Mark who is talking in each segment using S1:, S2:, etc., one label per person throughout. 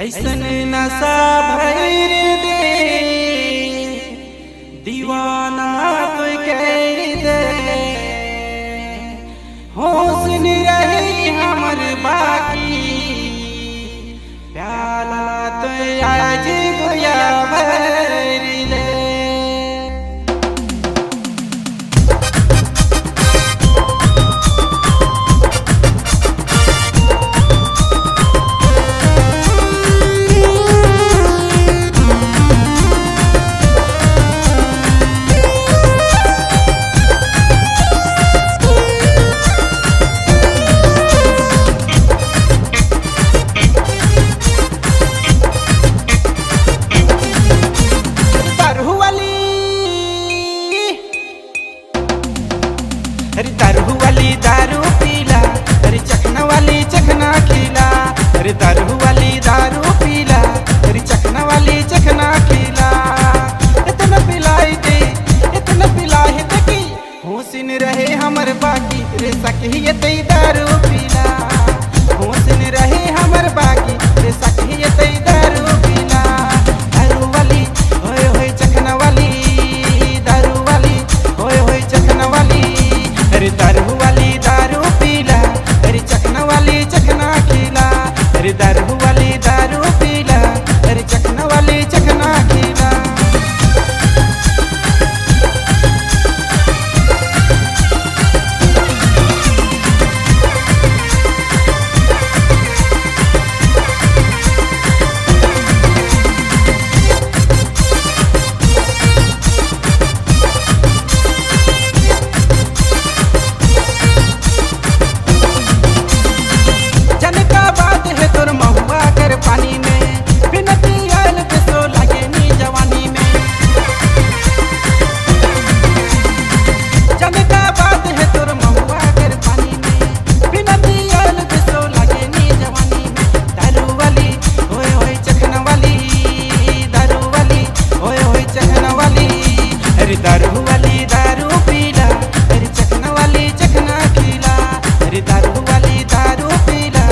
S1: ऐसन नशा भर दे दीवाना तो कह दे होश न रही हमर बाकी प्याला तो आज गोया भर दे। अरे दारू वाली दारू पीला, अरे चखना वाली चखना खिला, अरे दारू वाली दारू पीला, अरे चखना वाली चखना खिला। इतना पिलाई दे इतना पिलाई दे कि होश न रहे हमर बाकी रे सखी ये तई दारू पीला, होश न रहे हमर बाकी रे सखी ये तई दारू पीला। दारू वाली होय होय चखना वाली, दारू वाली होय होय चखना वाली, अरे दारू वाली दारू पीला, अरे चखना वाली चखना खिला, अरे दारू वाली दारू पीला, अरे चखना वाली चखना खिला। पानी में बिना पियल बेसो लगे नी जवानी में, जमे का बात है तोर महुआ कर पानी में बिना पियल बेसो लगे नी जवानी में। दारू वाली होय होय चखना वाली, दारू वाली होय होय चखना वाली, अरे दारू वाली दारू पीला, अरे चखना वाली चखना खिला, अरे दारू वाली दारू पीला,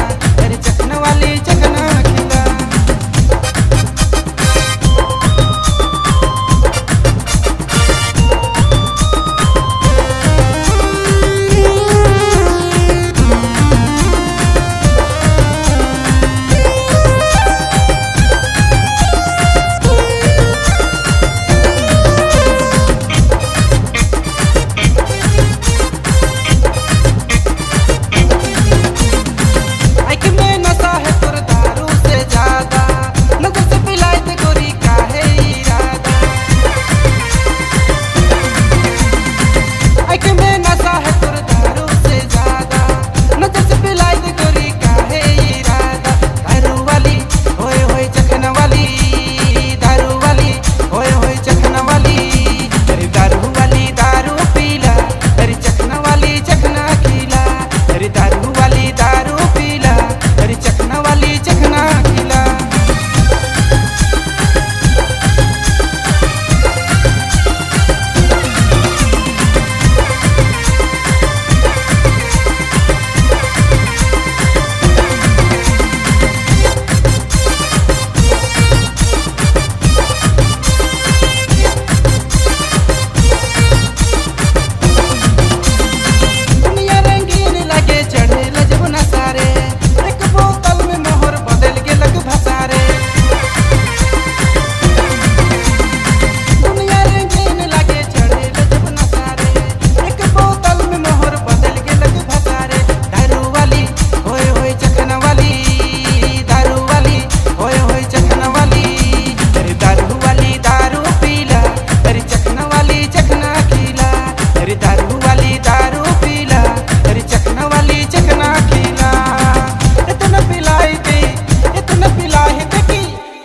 S1: अरे चखना वाली चखना खिला।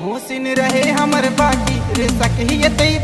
S1: होश न रहे हमर बाकी रे सखी ये तई